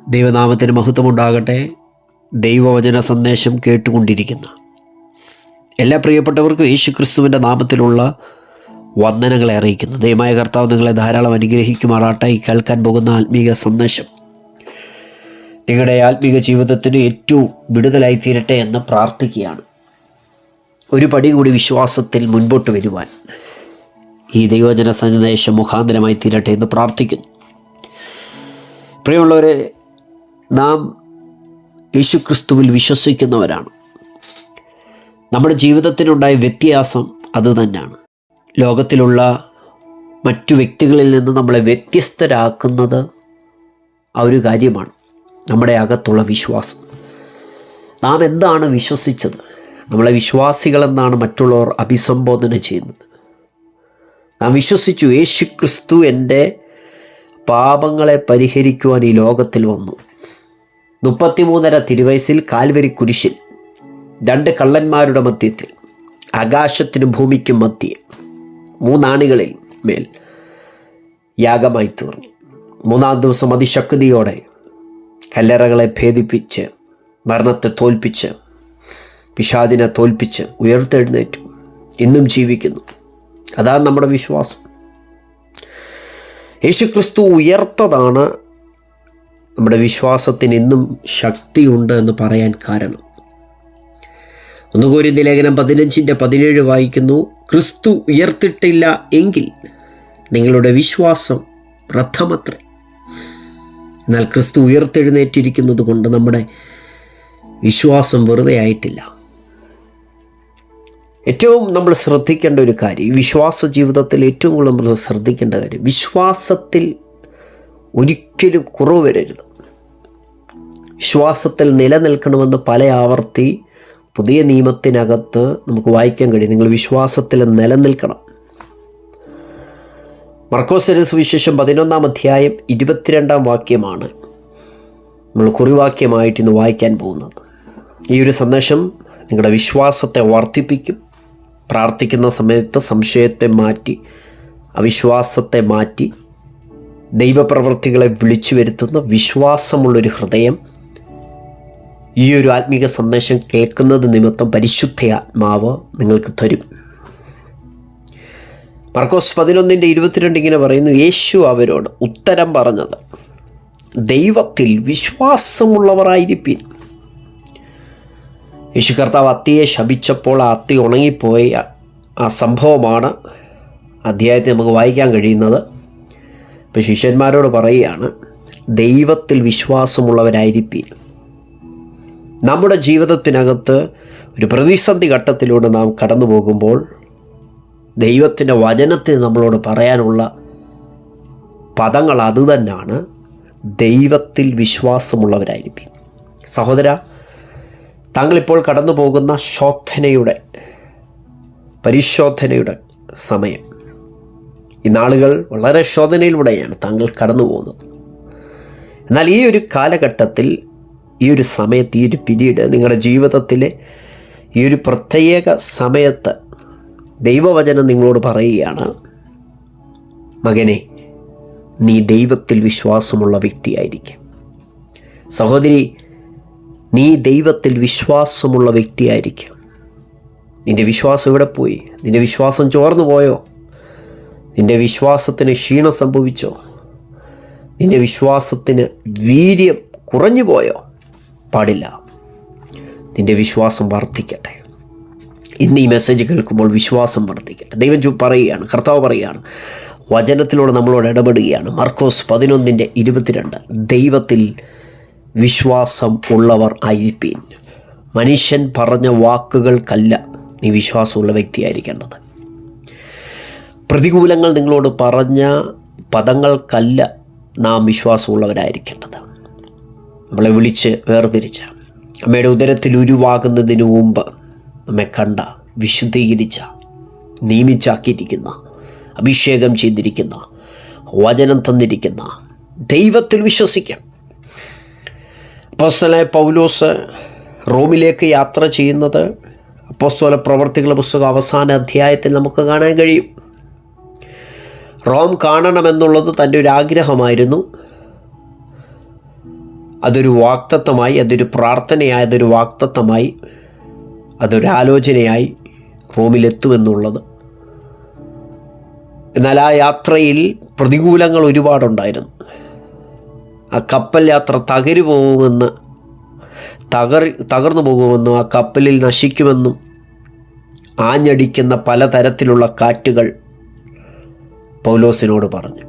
ദൈവനാമത്തിന് മഹത്വമുണ്ടാകട്ടെ. ദൈവവചന സന്ദേശം കേട്ടുകൊണ്ടിരിക്കുന്ന എല്ലാ പ്രിയപ്പെട്ടവർക്കും യേശുക്രിസ്തുവിൻ്റെ നാമത്തിലുള്ള വന്ദനങ്ങളെ അറിയിക്കുന്നു. ദൈവമായ കർത്താവ് നിങ്ങളെ ധാരാളം അനുഗ്രഹിക്കുമാറാട്ടെ. ഈ കേൾക്കാൻ പോകുന്ന ആത്മീക സന്ദേശം നിങ്ങളുടെ ആത്മീക ജീവിതത്തിന് ഏറ്റവും വിടുതലായി തീരട്ടെ എന്ന് പ്രാർത്ഥിക്കുകയാണ്. ഒരു പടി കൂടി വിശ്വാസത്തിൽ മുൻപോട്ട് വരുവാൻ ഈ ദൈവവചന സന്ദേശം മുഖാന്തരമായി തീരട്ടെ എന്ന് പ്രാർത്ഥിക്കുന്നു. പ്രിയമുള്ളവരെ, നാം യേശുക്രിസ്തുവിൽ വിശ്വസിക്കുന്നവരാണ്. നമ്മുടെ ജീവിതത്തിനുണ്ടായ വ്യത്യാസം അതുതന്നെയാണ്. ലോകത്തിലുള്ള മറ്റു വ്യക്തികളിൽ നിന്ന് നമ്മളെ വ്യത്യസ്തരാക്കുന്നത് ആ ഒരു കാര്യമാണ്, നമ്മുടെ അകത്തുള്ള വിശ്വാസം. നാം എന്താണ് വിശ്വസിച്ചത്? നമ്മളെ വിശ്വാസികളെന്നാണ് മറ്റുള്ളവർ അഭിസംബോധന ചെയ്യുന്നത്. നാം വിശ്വസിച്ചു, യേശുക്രിസ്തു എൻ്റെ പാപങ്ങളെ പരിഹരിക്കുവാൻ ഈ ലോകത്തിൽ വന്നു. 33.5 തിരുവയസ്സിൽ കാൽവരി കുരിശിൽ 2 കള്ളന്മാരുടെ മധ്യത്തിൽ, ആകാശത്തിനും ഭൂമിക്കും മധ്യേ 3 ആണികളിൽ മേൽ യാഗമായി തീർന്നു. 3-ാം ദിവസം അതിശക്തിയോടെ കല്ലറകളെ ഭേദിപ്പിച്ച്, മരണത്തെ തോൽപ്പിച്ച്, പിശാചിനെ തോൽപ്പിച്ച് ഉയർത്തെഴുന്നേറ്റു. ഇന്നും ജീവിക്കുന്നു. അതാണ് നമ്മുടെ വിശ്വാസം. യേശുക്രിസ്തു ഉയർത്തതാണ് നമ്മുടെ വിശ്വാസത്തിന് ഇന്നും ശക്തിയുണ്ട് എന്ന് പറയാൻ കാരണം. 1 കൊരിന്ത്യർ ലേഖനം 15:17 വായിക്കുന്നു, ക്രിസ്തു ഉയർത്തിട്ടില്ല എങ്കിൽ നിങ്ങളുടെ വിശ്വാസം വ്യർത്ഥമത്രേ. എന്നാൽ ക്രിസ്തു ഉയർത്തെഴുന്നേറ്റിരിക്കുന്നത് കൊണ്ട് നമ്മുടെ വിശ്വാസം വെറുതെ ആയിട്ടില്ല. ഏറ്റവും നമ്മൾ ശ്രദ്ധിക്കേണ്ട ഒരു കാര്യം, വിശ്വാസ ജീവിതത്തിൽ ഏറ്റവും കൂടുതൽ നമ്മൾ ശ്രദ്ധിക്കേണ്ട കാര്യം, വിശ്വാസത്തിൽ ഒരിക്കലും കുറവ് വരരുത്. വിശ്വാസത്തിൽ നിലനിൽക്കണമെന്ന് പല ആവർത്തി പുതിയ നിയമത്തിനകത്ത് നമുക്ക് വായിക്കാൻ കഴിയും. നിങ്ങൾ വിശ്വാസത്തിൽ നിലനിൽക്കണം. മർക്കോസ് സുവിശേഷം 11-ാം അധ്യായം 22-ാം വാക്യമാണ് നമ്മൾ കുറിവാക്യമായിട്ട് ഇന്ന് വായിക്കാൻ പോകുന്നത്. ഈ ഒരു സന്ദേശം നിങ്ങളുടെ വിശ്വാസത്തെ വർദ്ധിപ്പിക്കും. പ്രാർത്ഥിക്കുന്ന സമയത്ത് സംശയത്തെ മാറ്റി, അവിശ്വാസത്തെ മാറ്റി, ദൈവപ്രവൃത്തികളെ വിളിച്ചു വരുത്തുന്ന വിശ്വാസമുള്ളൊരു ഹൃദയം ഈ ഒരു ആത്മീക സന്ദേശം കേൾക്കുന്നത് നിമിത്തം പരിശുദ്ധ ആത്മാവ് നിങ്ങൾക്ക് തരും. മർക്കോസ് 11:22 ഇങ്ങനെ പറയുന്നു, യേശു അവരോട് ഉത്തരം പറഞ്ഞത്, ദൈവത്തിൽ വിശ്വാസമുള്ളവരായിരിപ്പിൻ. യേശു കർത്താവ് അത്തിയെ ശപിച്ചപ്പോൾ ആ അത്തി ഉണങ്ങിപ്പോയ ആ സംഭവമാണ് അധ്യായത്തിൽ നമുക്ക് വായിക്കാൻ കഴിയുന്നത്. ഇപ്പോൾ ശിഷ്യന്മാരോട് പറയുകയാണ്, ദൈവത്തിൽ വിശ്വാസമുള്ളവരായിരിപ്പിൻ. നമ്മുടെ ജീവിതത്തിനകത്ത് ഒരു പ്രതിസന്ധി ഘട്ടത്തിലൂടെ നാം കടന്നു പോകുമ്പോൾ ദൈവത്തിൻ്റെ വചനത്തിൽ നമ്മളോട് പറയാനുള്ള പദങ്ങൾ അതുതന്നെയാണ്, ദൈവത്തിൽ വിശ്വാസമുള്ളവരായിരിക്കും. സഹോദര, താങ്കളിപ്പോൾ കടന്നു പോകുന്ന പരിശോധനയുടെ സമയം, ഈ നാളുകൾ വളരെ ശോധനയിലൂടെയാണ് താങ്കൾ കടന്നു പോകുന്നത്. എന്നാൽ ഈ ഒരു കാലഘട്ടത്തിൽ, ഈ ഒരു സമയത്ത്, ഈ ഒരു പീരീഡ്, നിങ്ങളുടെ ജീവിതത്തിലെ ഈ ഒരു പ്രത്യേക സമയത്ത് ദൈവവചനം നിങ്ങളോട് പറയുകയാണ്, മകനെ, നീ ദൈവത്തിൽ വിശ്വാസമുള്ള വ്യക്തിയായിരിക്കും. സഹോദരി, നീ ദൈവത്തിൽ വിശ്വാസമുള്ള വ്യക്തിയായിരിക്കും. നിൻ്റെ വിശ്വാസം എവിടെ പോയി? നിൻ്റെ വിശ്വാസം ചോർന്നു പോയോ? നിൻ്റെ വിശ്വാസത്തിന് ക്ഷീണം സംഭവിച്ചോ? നിൻ്റെ വിശ്വാസത്തിന് വീര്യം കുറഞ്ഞു പോയോ? പാടില്ല. നിൻ്റെ വിശ്വാസം വർദ്ധിക്കട്ടെ. ഇന്ന് ഈ മെസ്സേജ് കേൾക്കുമ്പോൾ വിശ്വാസം വർദ്ധിക്കട്ടെ. ദൈവം പറയുകയാണ്, കർത്താവ് പറയുകയാണ്, വചനത്തിലൂടെ നമ്മളോട് ഇടപെടുകയാണ്. മർക്കോസ് 11:22, ദൈവത്തിൽ വിശ്വാസം ഉള്ളവർ ആയിരിപ്പീൻ. മനുഷ്യൻ പറഞ്ഞ വാക്കുകൾക്കല്ല നീ വിശ്വാസമുള്ള വ്യക്തിയായിരിക്കേണ്ടത്. പ്രതികൂലങ്ങൾ നിങ്ങളോട് പറഞ്ഞ പദങ്ങൾക്കല്ല നാം വിശ്വാസമുള്ളവരായിരിക്കേണ്ടത്. നമ്മളെ വിളിച്ച് വേർതിരിച്ച, അമ്മയുടെ ഉദരത്തിൽ ഉരുവാകുന്നതിന് മുമ്പ് നമ്മെ കണ്ട, വിശുദ്ധീകരിച്ച, നിയമിച്ചാക്കിയിരിക്കുന്ന, അഭിഷേകം ചെയ്തിരിക്കുന്ന, വചനം തന്നിരിക്കുന്ന ദൈവത്തിൽ വിശ്വസിക്കാം. അപ്പോസ്തലനായ പൗലോസ് റോമിലേക്ക് യാത്ര ചെയ്യുന്നത് അപ്പോസ്തല പ്രവർത്തികളുടെ പുസ്തകം അവസാന അധ്യായത്തിൽ നമുക്ക് കാണാൻ കഴിയും. റോം കാണണമെന്നുള്ളത് തൻ്റെ ഒരു ആഗ്രഹമായിരുന്നു. അതൊരു വാഗ്ദത്തമായി, അതൊരു പ്രാർത്ഥനയായി, അതൊരു വാഗ്ദത്തമായി, അതൊരാലോചനയായി റോമിലെത്തുമെന്നുള്ളത്. എന്നാൽ ആ യാത്രയിൽ പ്രതികൂലങ്ങൾ ഒരുപാടുണ്ടായിരുന്നു. ആ കപ്പൽ യാത്ര തകർന്നു പോകുമെന്നും ആ കപ്പലിൽ നശിക്കുമെന്നും ആഞ്ഞടിക്കുന്ന പലതരത്തിലുള്ള കാറ്റുകൾ പൗലോസിനോട് പറഞ്ഞു.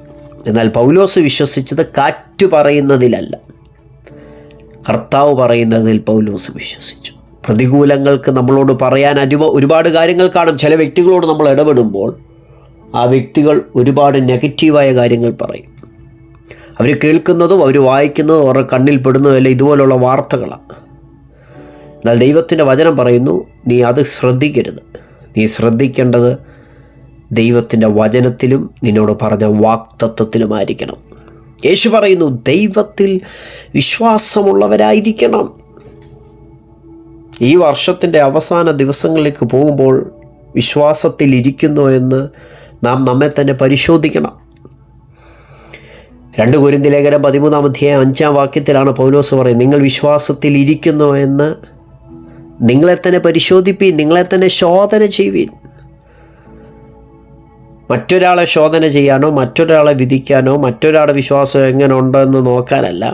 എന്നാൽ പൗലോസ് വിശ്വസിച്ചത് കാറ്റ് പറയുന്നതിലല്ല, കർത്താവ് പറയുന്നതിൽ പൗലോസ് വിശ്വസിച്ചു. പ്രതികൂലങ്ങൾക്ക് നമ്മളോട് പറയാൻ ഒരുപാട് കാര്യങ്ങൾ കാണും. ചില വ്യക്തികളോട് നമ്മൾ ഇടപെടുമ്പോൾ ആ വ്യക്തികൾ ഒരുപാട് നെഗറ്റീവായ കാര്യങ്ങൾ പറയും. അവർ കേൾക്കുന്നതും അവർ വായിക്കുന്നതും അവരുടെ കണ്ണിൽ പെടുന്നതുമല്ല ഇതുപോലുള്ള വാർത്തകളാണ്. എന്നാൽ ദൈവത്തിൻ്റെ വചനം പറയുന്നു, നീ അത് ശ്രദ്ധിക്കരുത്. നീ ശ്രദ്ധിക്കേണ്ടത് ദൈവത്തിൻ്റെ വചനത്തിലും നിന്നോട് പറഞ്ഞ വാഗ്ദത്തത്തിലുമായിരിക്കണം. യേശു പറയുന്നു, ദൈവത്തിൽ വിശ്വാസമുള്ളവരായിരിക്കണം. ഈ വർഷത്തിൻ്റെ അവസാന ദിവസങ്ങളിലേക്ക് പോകുമ്പോൾ വിശ്വാസത്തിലിരിക്കുന്നു എന്ന് നാം നമ്മെ തന്നെ പരിശോധിക്കണം. 2 കൊരിന്ത്യർ ലേഖനം 13-ാം അധ്യായം 5-ാം വാക്യത്തിലാണ് പൗലോസ് പറയുന്നത്, നിങ്ങൾ വിശ്വാസത്തിൽ ഇരിക്കുന്നു എന്ന് നിങ്ങളെ തന്നെ പരിശോധിപ്പീൻ, നിങ്ങളെ തന്നെ ശോധന ചെയ്യുവീൻ. മറ്റൊരാളെ ശോധന ചെയ്യാനോ മറ്റൊരാളെ വിധിക്കാനോ മറ്റൊരാളുടെ വിശ്വാസം എങ്ങനെ ഉണ്ടെന്ന് നോക്കാനല്ല,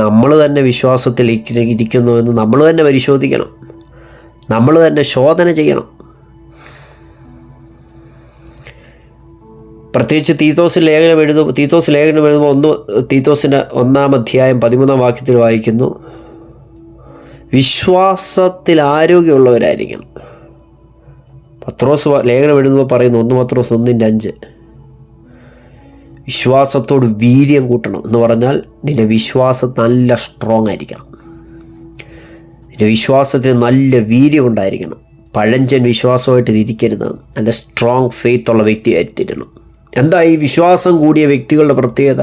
നമ്മൾ തന്നെ വിശ്വാസത്തിൽ ഇരിക്കുന്നു എന്ന് നമ്മൾ തന്നെ പരിശോധിക്കണം, നമ്മൾ തന്നെ ശോധന ചെയ്യണം. പ്രത്യേകിച്ച് തീത്തോസ് ലേഖനം എഴുതുമ്പോൾ തീത്തോസിൻ്റെ 1-ാം അധ്യായം 13-ാം വാക്യത്തിൽ വായിക്കുന്നു, വിശ്വാസത്തിൽ ആരോഗ്യമുള്ളവരായിരിക്കണം. പത്രോസ് ലേഖനം എഴുതുമ്പോൾ പറയുന്നു, 1 പത്രോസ് 1:5, വിശ്വാസത്തോട് വീര്യം കൂട്ടണം എന്ന് പറഞ്ഞാൽ നിൻ്റെ വിശ്വാസം നല്ല സ്ട്രോങ് ആയിരിക്കണം, നിൻ്റെ വിശ്വാസത്തിൽ നല്ല വീര്യം ഉണ്ടായിരിക്കണം. പഴഞ്ചൻ വിശ്വാസമായിട്ട് ഇരിക്കരുത്, നല്ല സ്ട്രോങ് ഫെയ്ത്തുള്ള വ്യക്തിയായിത്തീരണം. എന്താ ഈ വിശ്വാസം കൂടിയ വ്യക്തികളുടെ പ്രത്യേകത?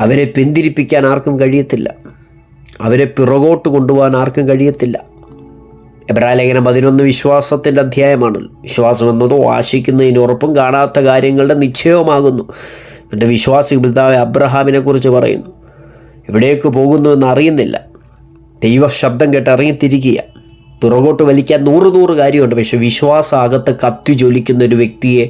അവരെ പിന്തിരിപ്പിക്കാൻ ആർക്കും കഴിയത്തില്ല, അവരെ പിറകോട്ട് കൊണ്ടുപോകാൻ ആർക്കും കഴിയത്തില്ല. എബ്രായ ലേഖനം 11 വിശ്വാസത്തിൻ്റെ അധ്യായമാണല്ലോ. വിശ്വാസം എന്നതോ ആശിക്കുന്നതിന് ഉറപ്പും കാണാത്ത കാര്യങ്ങളുടെ നിശ്ചയവുമാകുന്നു. എൻ്റെ വിശ്വാസി പിതാവ് അബ്രഹാമിനെ കുറിച്ച് പറയുന്നു, എവിടേക്ക് പോകുന്നുവെന്ന് അറിയുന്നില്ല, ദൈവ ശബ്ദം കേട്ട് ഇറങ്ങിത്തിരിക്കുക. പിറകോട്ട് വലിക്കാൻ 100 കാര്യമുണ്ട്, പക്ഷെ വിശ്വാസം അകത്ത് കത്തി ജ്വലിക്കുന്ന ഒരു വ്യക്തിയെ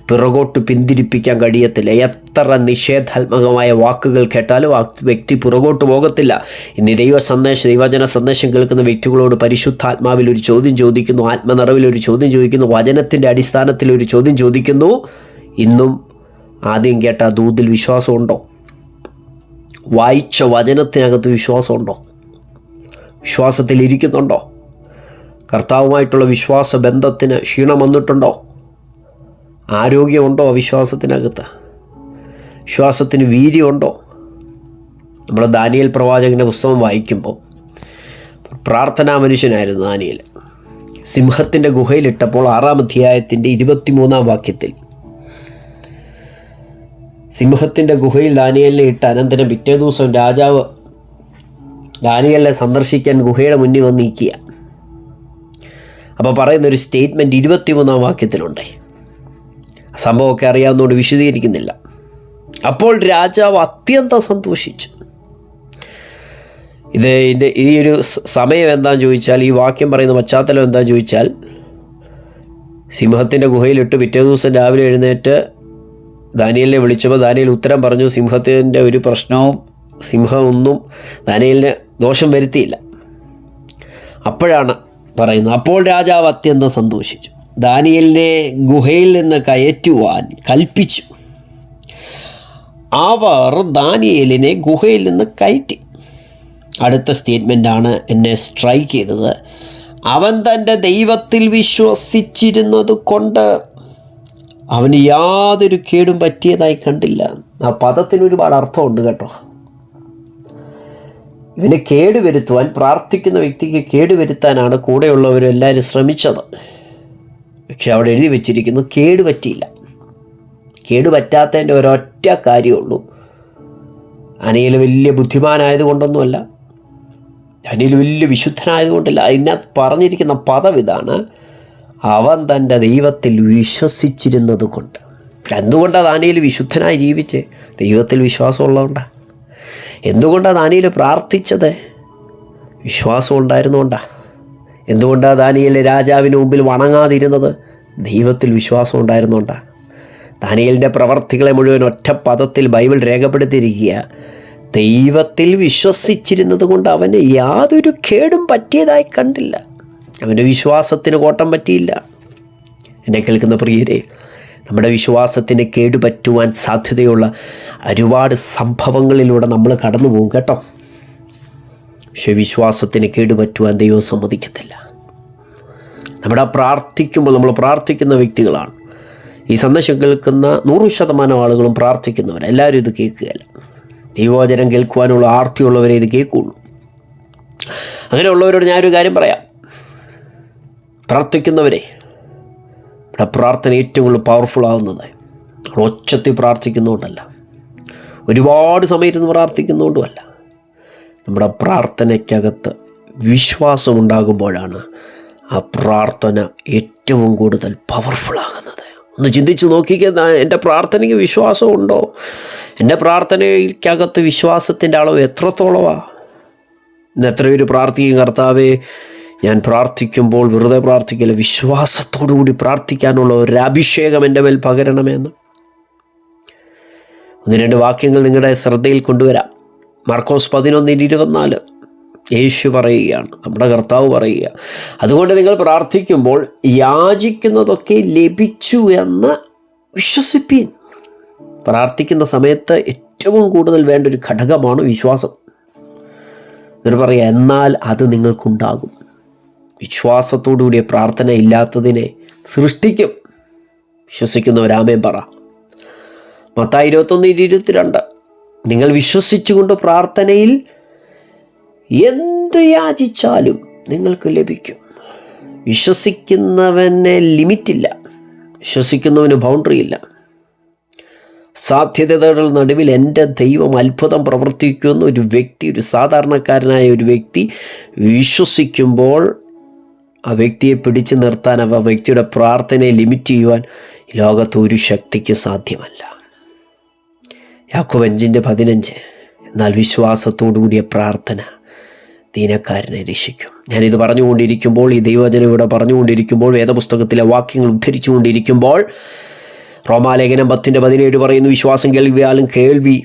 പിറകോട്ട് പിന്തിരിപ്പിക്കാൻ കഴിയത്തില്ല. എത്ര നിഷേധാത്മകമായ വാക്കുകൾ കേട്ടാലും ആ വ്യക്തി പിറകോട്ട് പോകത്തില്ല. ഇന്ന് ദൈവവചന സന്ദേശം കേൾക്കുന്ന വ്യക്തികളോട് പരിശുദ്ധാത്മാവിൽ ഒരു ചോദ്യം ചോദിക്കുന്നു, ആത്മനിറവിൽ ഒരു ചോദ്യം ചോദിക്കുന്നു, വചനത്തിൻ്റെ അടിസ്ഥാനത്തിൽ ഒരു ചോദ്യം ചോദിക്കുന്നു. ഇന്നും ആദ്യം കേട്ട ദൂതിൽ വിശ്വാസമുണ്ടോ? വായിച്ച വചനത്തിനകത്ത് വിശ്വാസമുണ്ടോ? വിശ്വാസത്തിൽ ഇരിക്കുന്നുണ്ടോ? കർത്താവുമായിട്ടുള്ള വിശ്വാസ ബന്ധത്തിന് ക്ഷീണം വന്നിട്ടുണ്ടോ? ആരോഗ്യമുണ്ടോ വിശ്വാസത്തിനകത്ത്? വിശ്വാസത്തിന് വീര്യമുണ്ടോ? നമ്മൾ ദാനിയേൽ പ്രവാചകൻ്റെ പുസ്തകം വായിക്കുമ്പോൾ പ്രാർത്ഥനാ മനുഷ്യനായിരുന്നു ദാനിയേൽ. സിംഹത്തിൻ്റെ ഗുഹയിലിട്ടപ്പോൾ 6-ാം അധ്യായത്തിൻ്റെ 23-ാം വാക്യത്തിൽ, സിംഹത്തിൻ്റെ ഗുഹയിൽ ദാനിയേലിനെ ഇട്ട അനന്തരം പിറ്റേ ദിവസം രാജാവ് ദാനിയേലിനെ സന്ദർശിക്കാൻ ഗുഹയുടെ മുന്നിൽ വന്ന് നിൽക്കുക. അപ്പോൾ പറയുന്നൊരു സ്റ്റേറ്റ്മെൻറ്റ് 23-ാം വാക്യത്തിലുണ്ട്. സംഭവമൊക്കെ അറിയാവുന്നതുകൊണ്ട് വിശദീകരിക്കുന്നില്ല. അപ്പോൾ രാജാവ് അത്യന്തം സന്തോഷിച്ചു. ഈ ഒരു സമയം എന്താണെന്ന് ചോദിച്ചാൽ, ഈ വാക്യം പറയുന്ന പശ്ചാത്തലം എന്താണെന്ന് ചോദിച്ചാൽ, സിംഹത്തിൻ്റെ ഗുഹയിലിട്ട് പിറ്റേ ദിവസം രാവിലെ എഴുന്നേറ്റ് ദാനിയേലിനെ വിളിച്ചപ്പോൾ ദാനിയേൽ ഉത്തരം പറഞ്ഞു. സിംഹത്തിൻ്റെ ഒരു പ്രശ്നവും സിംഹമൊന്നും ദാനിയേലിന് ദോഷം വരുത്തിയില്ല. അപ്പോഴാണ് പറയുന്നത്, അപ്പോൾ രാജാവ് അത്യന്തം സന്തോഷിച്ചു, ദാനിയേലിനെ ഗുഹയിൽ നിന്ന് കയറ്റുവാൻ കൽപ്പിച്ചു. അവർ ദാനിയേലിനെ ഗുഹയിൽ നിന്ന് കയറ്റി. അടുത്ത സ്റ്റേറ്റ്മെൻറ്റാണ് എന്നെ സ്ട്രൈക്ക് ചെയ്തത്. അവൻ തൻ്റെ ദൈവത്തിൽ വിശ്വസിച്ചിരുന്നത് കൊണ്ട് അവന് യാതൊരു കേടും പറ്റിയതായി കണ്ടില്ല. ആ പദത്തിന് ഒരുപാട് അർത്ഥമുണ്ട് കേട്ടോ. ഇതിനെ കേടുവരുത്തുവാൻ, പ്രാർത്ഥിക്കുന്ന വ്യക്തിക്ക് കേടുവരുത്താനാണ് കൂടെയുള്ളവരെല്ലാവരും ശ്രമിച്ചത്. പക്ഷെ അവിടെ എഴുതി വെച്ചിരിക്കുന്നു, കേടുപറ്റിയില്ല. കേടുപറ്റാത്തതിൻ്റെ ഒരൊറ്റ കാര്യമുള്ളൂ, ദാനിയേൽ വലിയ ബുദ്ധിമാനായതുകൊണ്ടൊന്നുമല്ല, ദാനിയേൽ വലിയ വിശുദ്ധനായതുകൊണ്ടല്ല. അതിനകത്ത് പറഞ്ഞിരിക്കുന്ന പദം ഇതാണ്, അവൻ തൻ്റെ ദൈവത്തിൽ വിശ്വസിച്ചിരുന്നത് കൊണ്ട്. എന്തുകൊണ്ടാണ് ദാനിയേൽ വിശുദ്ധനായി ജീവിച്ച്? ദൈവത്തിൽ വിശ്വാസമുള്ളതുകൊണ്ടാണ്. എന്തുകൊണ്ടാണ് ദാനിയേൽ പ്രാർത്ഥിച്ചത്? വിശ്വാസം ഉണ്ടായിരുന്നുകൊണ്ടാണ്. എന്തുകൊണ്ടാണ് ദാനിയേൽ രാജാവിന് മുമ്പിൽ വണങ്ങാതിരുന്നത്? ദൈവത്തിൽ വിശ്വാസം ഉണ്ടായിരുന്നുകൊണ്ടാണ്. ദാനിയേലിൻ്റെ പ്രവർത്തികളെ മുഴുവൻ ഒറ്റ പദത്തിൽ ബൈബിൾ രേഖപ്പെടുത്തിയിരിക്കുക. ദൈവത്തിൽ വിശ്വസിച്ചിരുന്നത് കൊണ്ട് അവന് യാതൊരു കേടും പറ്റിയതായി കണ്ടില്ല. അവൻ്റെ വിശ്വാസത്തിന് കോട്ടം പറ്റിയില്ല. എന്നെ കേൾക്കുന്ന പ്രിയരെ, നമ്മുടെ വിശ്വാസത്തിന് കേടുപറ്റുവാൻ സാധ്യതയുള്ള ഒരുപാട് സംഭവങ്ങളിലൂടെ നമ്മൾ കടന്നു പോകും കേട്ടോ. പക്ഷേ വിശ്വാസത്തിന് കേടുപറ്റുവാൻ ദൈവം സമ്മതിക്കത്തില്ല. നമ്മൾ പ്രാർത്ഥിക്കുന്ന വ്യക്തികളാണ്. ഈ സന്ദേശം കേൾക്കുന്ന 100% ആളുകളും പ്രാർത്ഥിക്കുന്നവർ. എല്ലാവരും ഇത് കേൾക്കുകയല്ല. ദൈവവചനം കേൾക്കുവാനുള്ള ആർത്തിയുള്ളവരെ ഇത് കേൾക്കുകയുള്ളൂ. അങ്ങനെയുള്ളവരോട് ഞാനൊരു കാര്യം പറയാം. പ്രാർത്ഥിക്കുന്നവരെ, നമ്മുടെ പ്രാർത്ഥന ഏറ്റവും കൂടുതൽ പവർഫുൾ ആവുന്നത് ഒച്ചത്തിൽ പ്രാർത്ഥിക്കുന്നതുകൊണ്ടല്ല, ഒരുപാട് സമയത്ത് പ്രാർത്ഥിക്കുന്നതുകൊണ്ടുമല്ല. നമ്മുടെ പ്രാർത്ഥനയ്ക്കകത്ത് വിശ്വാസമുണ്ടാകുമ്പോഴാണ് ആ പ്രാർത്ഥന ഏറ്റവും കൂടുതൽ പവർഫുള്ളാകുന്നത്. ഒന്ന് ചിന്തിച്ച് നോക്കിക്കുക. എൻ്റെ പ്രാർത്ഥനയ്ക്ക് വിശ്വാസമുണ്ടോ? എൻ്റെ പ്രാർത്ഥനയ്ക്കകത്ത് വിശ്വാസത്തിൻ്റെ അളവ് എത്രത്തോളമാണ്? ഇന്ന് എത്ര പേര് പ്രാർത്ഥിക്കും, കർത്താവേ ഞാൻ പ്രാർത്ഥിക്കുമ്പോൾ വെറുതെ പ്രാർത്ഥിക്കില്ല, വിശ്വാസത്തോടു കൂടി പ്രാർത്ഥിക്കാനുള്ള ഒരു അഭിഷേകം എൻ്റെ മേൽ പകരണമെന്ന്. 1-2 വാക്യങ്ങൾ നിങ്ങളുടെ ശ്രദ്ധയിൽ കൊണ്ടുവരാം. മാർക്കോസ് 11:24 യേശു പറയുകയാണ്, നമ്മുടെ കർത്താവ് പറയുക, അതുകൊണ്ട് നിങ്ങൾ പ്രാർത്ഥിക്കുമ്പോൾ യാചിക്കുന്നതൊക്കെ ലഭിച്ചു എന്ന് വിശ്വസിപ്പീൻ. പ്രാർത്ഥിക്കുന്ന സമയത്ത് ഏറ്റവും കൂടുതൽ വേണ്ട ഒരു ഘടകമാണ് വിശ്വാസം. എന്നിട്ട് പറയുക, എന്നാൽ അത് നിങ്ങൾക്കുണ്ടാകും. വിശ്വാസത്തോടു കൂടിയ പ്രാർത്ഥന ഇല്ലാത്തതിനെ സൃഷ്ടിക്കും. വിശ്വസിക്കുന്നവരാമേൻ പറ. മത്തായി 21:22 നിങ്ങൾ വിശ്വസിച്ചുകൊണ്ട് പ്രാർത്ഥനയിൽ എന്ത് യാചിച്ചാലും നിങ്ങൾക്ക് ലഭിക്കും. വിശ്വസിക്കുന്നവന് ലിമിറ്റില്ല, വിശ്വസിക്കുന്നവന് ബൗണ്ടറി ഇല്ല. സാധ്യതകളുടെ നടുവിൽ എൻ്റെ ദൈവം അത്ഭുതം പ്രവർത്തിക്കുമെന്ന് ഒരു വ്യക്തി, ഒരു സാധാരണക്കാരനായ ഒരു വ്യക്തി വിശ്വസിക്കുമ്പോൾ ആ വ്യക്തിയെ പിടിച്ചു നിർത്താൻ, ആ വ്യക്തിയുടെ പ്രാർത്ഥനയെ ലിമിറ്റ് ചെയ്യുവാൻ ലോകത്ത് ഒരു ശക്തിക്ക് സാധ്യമല്ല. യാക്കോബ് 5:15 എന്നാൽ വിശ്വാസത്തോടു കൂടിയ പ്രാർത്ഥന ദീനക്കാരനെ രക്ഷിക്കും. ഞാനിത് പറഞ്ഞുകൊണ്ടിരിക്കുമ്പോൾ, ഈ ദൈവവചനം ഇവിടെ പറഞ്ഞുകൊണ്ടിരിക്കുമ്പോൾ, വേദപുസ്തകത്തിലെ വാക്യങ്ങൾ ഉദ്ധരിച്ചുകൊണ്ടിരിക്കുമ്പോൾ, റോമാലേഖനം 10:17 പറയുന്നു, വിശ്വാസം കേൾവിയാലും കേൾവി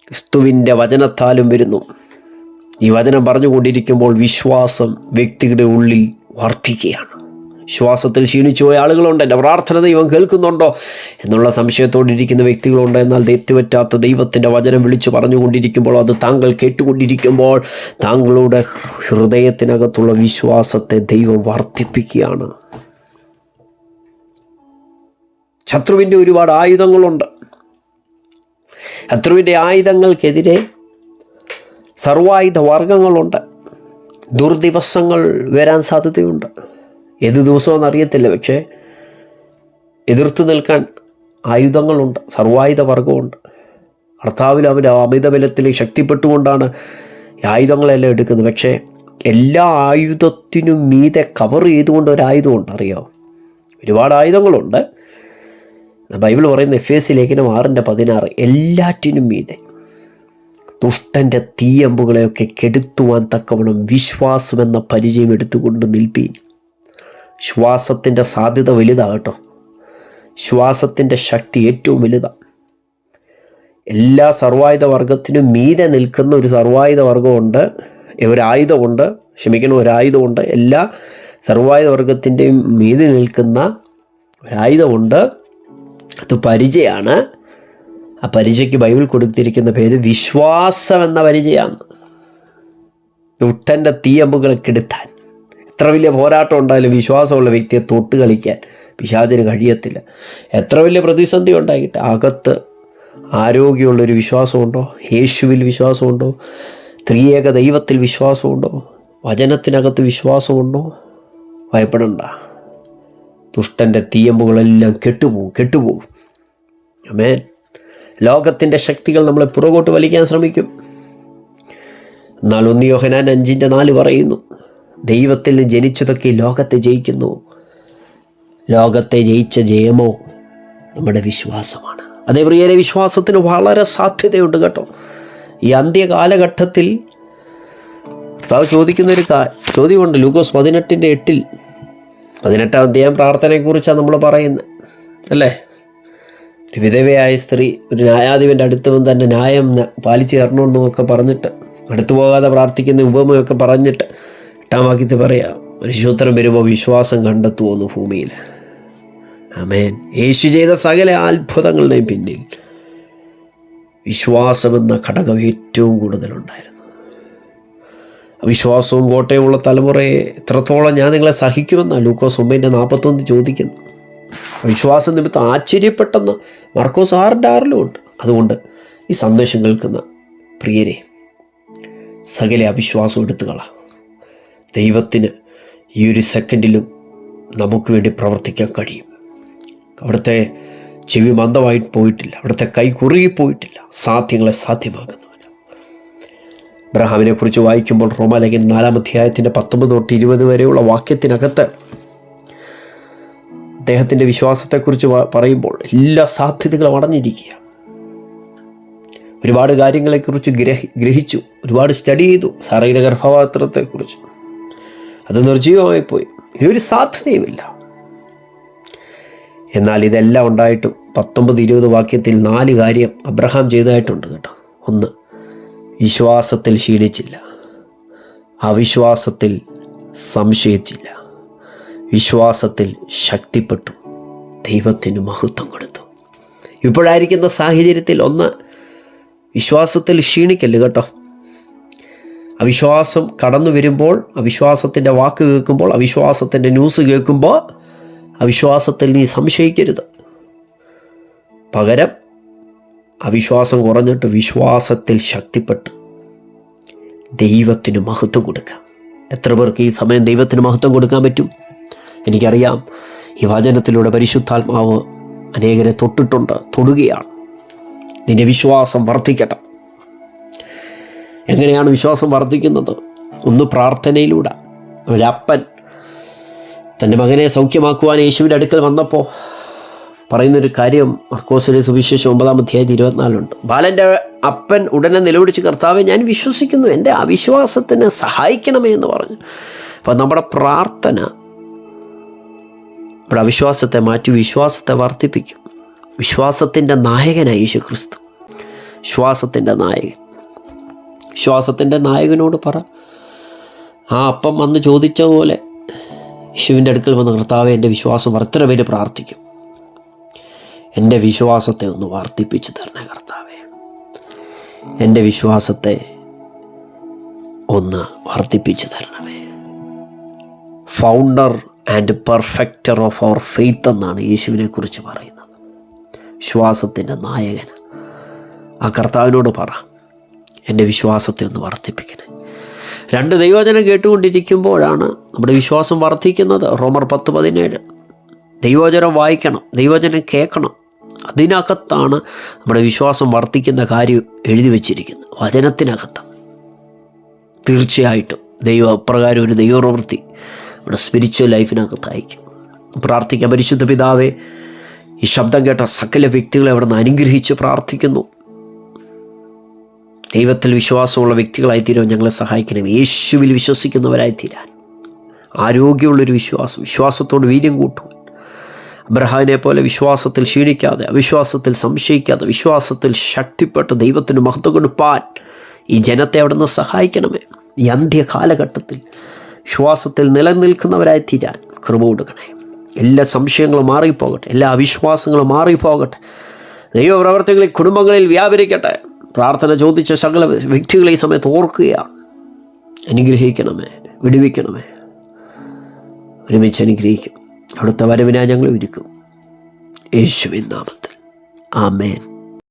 ക്രിസ്തുവിൻ്റെ വചനത്താലും വരുന്നു. ഈ വചനം പറഞ്ഞുകൊണ്ടിരിക്കുമ്പോൾ വിശ്വാസം വ്യക്തിയുടെ ഉള്ളിൽ വർദ്ധിക്കുകയാണ്. വിശ്വാസത്തിൽ ക്ഷീണിച്ചു പോയ ആളുകളുണ്ട്. എൻ്റെ പ്രാർത്ഥന ദൈവം കേൾക്കുന്നുണ്ടോ എന്നുള്ള സംശയത്തോടിരിക്കുന്ന വ്യക്തികളുണ്ട്. എന്നാൽ തെറ്റുപറ്റാത്ത ദൈവത്തിൻ്റെ വചനം വിളിച്ചു പറഞ്ഞുകൊണ്ടിരിക്കുമ്പോൾ, അത് താങ്കൾ കേട്ടുകൊണ്ടിരിക്കുമ്പോൾ, താങ്കളുടെ ഹൃദയത്തിനകത്തുള്ള വിശ്വാസത്തെ ദൈവം വർദ്ധിപ്പിക്കുകയാണ്. ശത്രുവിൻ്റെ ഒരുപാട് ആയുധങ്ങളുണ്ട്. ശത്രുവിൻ്റെ ആയുധങ്ങൾക്കെതിരെ സർവായുധ വർഗങ്ങളുണ്ട്. ദുർദിവസങ്ങൾ വരാൻ സാധ്യതയുണ്ട്. ഏത് ദിവസമെന്ന് അറിയത്തില്ല, പക്ഷേ എതിർത്ത് നിൽക്കാൻ ആയുധങ്ങളുണ്ട്, സർവായുധ വർഗമുണ്ട്. കർത്താവിൽ അവൻ്റെ അമിതബലത്തിൽ ശക്തിപ്പെട്ടുകൊണ്ടാണ് ഈ ആയുധങ്ങളെല്ലാം എടുക്കുന്നത്. പക്ഷേ എല്ലാ ആയുധത്തിനും മീതെ കവർ ചെയ്തുകൊണ്ട് ഒരായുധമുണ്ട്. അറിയാമോ? ഒരുപാട് ആയുധങ്ങളുണ്ട്. ബൈബിൾ പറയുന്ന എഫേസ്യ ലേഖനം 6:16 എല്ലാറ്റിനും മീതെ ദുഷ്ടൻ്റെ തീയമ്പുകളെയൊക്കെ കെടുത്തുവാൻ തക്കവണ്ണം വിശ്വാസമെന്ന പരിചയം എടുത്തുകൊണ്ട് നിൽപ്പീൻ. ശ്വാസത്തിൻ്റെ സാധ്യത വലുതാകട്ടോ. ശ്വാസത്തിൻ്റെ ശക്തി ഏറ്റവും വലുതാണ്. എല്ലാ സർവായുധ വർഗത്തിനും മീതെ നിൽക്കുന്ന ഒരു സർവായുധ വർഗമുണ്ട്, ഒരായുധമുണ്ട്. എല്ലാ സർവായുധ വർഗത്തിൻ്റെയും മീതെ നിൽക്കുന്ന ഒരായുധമുണ്ട്. അത് പരിചയമാണ്. ആ പരിചയക്ക് ബൈബിൾ കൊടുത്തിരിക്കുന്ന പേര് വിശ്വാസം എന്ന പരിചയമാണ്. ദുഷ്ടൻ്റെ തീയമ്പുകളെ കെടുത്താൻ എത്ര വലിയ പോരാട്ടം ഉണ്ടായാലും വിശ്വാസമുള്ള വ്യക്തിയെ തൊട്ട് കളിക്കാൻ പിശാചിന് കഴിയത്തില്ല. എത്ര വലിയ പ്രതിസന്ധി ഉണ്ടായിട്ട് അകത്ത് ആരോഗ്യമുള്ളൊരു വിശ്വാസമുണ്ടോ? യേശുവിൽ വിശ്വാസമുണ്ടോ? ത്രിയേക ദൈവത്തിൽ വിശ്വാസമുണ്ടോ? വചനത്തിനകത്ത് വിശ്വാസമുണ്ടോ? ഭയപ്പെടണ്ട. ദുഷ്ടൻ്റെ തീയമ്പുകളെല്ലാം കെട്ടുപോകും. ആമേൻ. ലോകത്തിൻ്റെ ശക്തികൾ നമ്മളെ പുറകോട്ട് വലിക്കാൻ ശ്രമിക്കും. എന്നാൽ 1 യോഹന്നാൻ 5:4 പറയുന്നു, ദൈവത്തിൽ ജനിച്ചതൊക്കെ ലോകത്തെ ജയിക്കുന്നു. ലോകത്തെ ജയിച്ച ജയമോ നമ്മുടെ വിശ്വാസമാണ്. അതേ പ്രിയരെ, വിശ്വാസത്തിന് വളരെ സാധ്യതയുണ്ട് കേട്ടോ. ഈ അന്ത്യകാലഘട്ടത്തിൽ കർത്താവ് ചോദിക്കുന്നൊരു ചോദ്യമുണ്ട്. ലൂക്കോസ് 18:8. 18-ാം അധ്യായം പ്രാർത്ഥനയെക്കുറിച്ചാണ് നമ്മൾ പറയുന്നത് അല്ലേ? ഒരു വിധവയായ സ്ത്രീ ഒരു ന്യായാധിപൻ്റെ അടുത്ത് വന്ന് തന്നെ ന്യായം പാലിച്ചു തരണമെന്നൊക്കെ പറഞ്ഞിട്ട് അടുത്തു പോകാതെ പ്രാർത്ഥിക്കുന്ന ഉപമയൊക്കെ പറഞ്ഞിട്ട് 8-ാം വാക്യത്തിൽ പറയാം, മനുഷ്യോത്തരം വരുമ്പോൾ വിശ്വാസം കണ്ടെത്തുമെന്ന് ഭൂമിയിൽ. ആമേൻ. യേശു ചെയ്ത സകല അത്ഭുതങ്ങളുടെയും പിന്നിൽ വിശ്വാസമെന്ന ഘടകം ഏറ്റവും കൂടുതലുണ്ടായിരുന്നു. അവിശ്വാസവും കോട്ടയുമുള്ള തലമുറയെ എത്രത്തോളം ഞാൻ നിങ്ങളെ സഹിക്കുമെന്നാണ് ലൂക്കോസ് 9:41 ചോദിക്കുന്നു. വിശ്വാസം നിമിത്തം ആശ്ചര്യപ്പെട്ടെന്ന് മർക്കോസ് 6:6 ഉണ്ട്. അതുകൊണ്ട് ഈ സന്ദേശം കേൾക്കുന്ന പ്രിയരെ, സകല അവിശ്വാസം എടുത്തുകളാം. ദൈവത്തിന് ഈ ഒരു സെക്കൻഡിലും നമുക്ക് വേണ്ടി പ്രവർത്തിക്കാൻ കഴിയും. അവിടുത്തെ ചെവി മന്ദമായി പോയിട്ടില്ല, അവിടുത്തെ കൈ കുറുകിപ്പോയിട്ടില്ല. സാധ്യങ്ങളെ സാധ്യമാക്കുന്നവന്. അബ്രഹാമിനെ കുറിച്ച് വായിക്കുമ്പോൾ റോമാലേഖനം 4-ാം അധ്യായത്തിൻ്റെ 19 തൊട്ട് 20 വരെയുള്ള വാക്യത്തിനകത്ത് അദ്ദേഹത്തിൻ്റെ വിശ്വാസത്തെക്കുറിച്ച് പറയുമ്പോൾ എല്ലാ സാധ്യതകളും അടഞ്ഞിരിക്കുക. ഒരുപാട് കാര്യങ്ങളെക്കുറിച്ച് ഗ്രഹിച്ചു, ഒരുപാട് സ്റ്റഡി ചെയ്തു. സാറയുടെ ഗർഭപാത്രത്തെക്കുറിച്ച് അത് നിർജീവമായി പോയി, ഇനിയൊരു സാധ്യതയുമില്ല. എന്നാൽ ഇതെല്ലാം ഉണ്ടായിട്ടും 19-20 വാക്യത്തിൽ 4 കാര്യം അബ്രഹാം ചെയ്തതായിട്ടുണ്ട് കേട്ടോ. 1, വിശ്വാസത്തിൽ ക്ഷീണിച്ചില്ല, അവിശ്വാസത്തിൽ സംശയിച്ചില്ല, വിശ്വാസത്തിൽ ശക്തിപ്പെട്ടു, ദൈവത്തിന് മഹത്വം കൊടുത്തു. ഇപ്പോഴായിരിക്കുന്ന സാഹചര്യത്തിൽ 1, വിശ്വാസത്തിൽ ക്ഷീണിക്കല്ല് കേട്ടോ. അവിശ്വാസം കടന്നു വരുമ്പോൾ, അവിശ്വാസത്തിൻ്റെ വാക്ക് കേൾക്കുമ്പോൾ, അവിശ്വാസത്തിൻ്റെ ന്യൂസ് കേൾക്കുമ്പോൾ അവിശ്വാസത്തിൽ നീ സംശയിക്കരുത്. പകരം അവിശ്വാസം കുറഞ്ഞിട്ട് വിശ്വാസത്തിൽ ശക്തിപ്പെട്ട് ദൈവത്തിന് മഹത്വം കൊടുക്കുക. എത്ര പേർക്ക് ഈ സമയം ദൈവത്തിന് മഹത്വം കൊടുക്കാൻ പറ്റും? എനിക്കറിയാം, ഈ വചനത്തിലൂടെ പരിശുദ്ധാത്മാവ് അനേകരെ തൊട്ടിട്ടുണ്ട്, തൊടുകയാണ്. നിന്റെ വിശ്വാസം വർദ്ധിക്കട്ടെ. എങ്ങനെയാണ് വിശ്വാസം വർദ്ധിക്കുന്നത്? 1, പ്രാർത്ഥനയിലൂടെ. ഒരപ്പൻ തൻ്റെ മകനെ സൗഖ്യമാക്കുവാൻ യേശുവിൻ്റെ അടുക്കൽ വന്നപ്പോൾ പറയുന്നൊരു കാര്യം മർക്കോസിന്റെ സുവിശേഷം 9-ാം അധ്യായത്തിൽ 24 ബാലൻ്റെ അപ്പൻ ഉടനെ നിലവിളിച്ച്, കർത്താവെ, ഞാൻ വിശ്വസിക്കുന്നു, എൻ്റെ അവിശ്വാസത്തിന് സഹായിക്കണമേ എന്ന് പറഞ്ഞു. അപ്പം നമ്മുടെ പ്രാർത്ഥന നമ്മുടെ അവിശ്വാസത്തെ മാറ്റി വിശ്വാസത്തെ വർദ്ധിപ്പിക്കും. വിശ്വാസത്തിൻ്റെ നായകനാണ് യേശു ക്രിസ്തു. വിശ്വാസത്തിൻ്റെ നായകൻ. വിശ്വാസത്തിൻ്റെ നായകനോട് പറ, ആ അപ്പം വന്ന് ചോദിച്ചതുപോലെ യേശുവിൻ്റെ അടുക്കൽ വന്ന്, കർത്താവെ, എൻ്റെ വിശ്വാസം എത്ര പേര് പ്രാർത്ഥിക്കും? എൻ്റെ വിശ്വാസത്തെ ഒന്ന് വർദ്ധിപ്പിച്ച് തരണേ കർത്താവെ, എൻ്റെ വിശ്വാസത്തെ ഒന്ന് വർദ്ധിപ്പിച്ച് തരണമേ. Founder and perfecter of our faith എന്നാണ് യേശുവിനെ കുറിച്ച് പറയുന്നത്. വിശ്വാസത്തിൻ്റെ നായകൻ. ആ കർത്താവിനോട് പറ, എൻ്റെ വിശ്വാസത്തെ ഒന്ന് വർദ്ധിപ്പിക്കണേ. 2 ദൈവവചനം കേട്ടുകൊണ്ടിരിക്കുമ്പോഴാണ് നമ്മുടെ വിശ്വാസം വർദ്ധിക്കുന്നത്. റോമർ 10:17. ദൈവവചനം വായിക്കണം, ദൈവവചനം കേൾക്കണം. അതിനകത്താണ് നമ്മുടെ വിശ്വാസം വർദ്ധിക്കുന്ന കാര്യം എഴുതി വച്ചിരിക്കുന്നത്, വചനത്തിനകത്ത്. തീർച്ചയായിട്ടും ദൈവം അപ്രകാരം ഒരു ദൈവപ്രവൃത്തി നമ്മുടെ സ്പിരിച്വൽ ലൈഫിനകത്തായിരിക്കും. പ്രാർത്ഥിക്കാം. പരിശുദ്ധ പിതാവേ, ഈ ശബ്ദം കേട്ട സകല വ്യക്തികളെ അവിടെ നിന്ന് അനുഗ്രഹിച്ച് പ്രാർത്ഥിക്കുന്നു. ദൈവത്തിൽ വിശ്വാസമുള്ള വ്യക്തികളായി തീരാൻ ഞങ്ങളെ സഹായിക്കണം. യേശുവിൽ വിശ്വസിക്കുന്നവരായി തീരാൻ ആരോഗ്യമുള്ളൊരു വിശ്വാസം, വിശ്വാസത്തോട് വീര്യം കൂട്ടുവാൻ, അബ്രഹാമിനെ പോലെ വിശ്വാസത്തിൽ ക്ഷീണിക്കാതെ, അവിശ്വാസത്തിൽ സംശയിക്കാതെ, വിശ്വാസത്തിൽ ശക്തിപ്പെട്ട് ദൈവത്തിന് മഹത്വം കൊടുപ്പാൻ ഈ ജനത്തെ അവിടെ നിന്ന് സഹായിക്കണമേ. ഈ അന്ത്യകാലഘട്ടത്തിൽ വിശ്വാസത്തിൽ നിലനിൽക്കുന്നവരായി തീരാൻ കൃപ കൊടുക്കണേ. എല്ലാ സംശയങ്ങളും മാറിപ്പോകട്ടെ, എല്ലാ അവിശ്വാസങ്ങളും മാറിപ്പോകട്ടെ. ദൈവപ്രവർത്തികളിൽ കുടുംബങ്ങളിൽ വ്യാപരിക്കട്ടെ. പ്രാർത്ഥന ചോദിച്ച സകല വ്യക്തികളെ ഈ സമയത്ത് ഓർക്കുകയാണ്. അനുഗ്രഹിക്കണമേ, വിടുവിക്കണമേ. ഒരുമിച്ച് അനുഗ്രഹിക്കും. അവിടുത്തെ വരവിനായി ഞങ്ങൾ ഒരുക്കും. യേശുവിൻ നാമത്തിൽ ആമേൻ.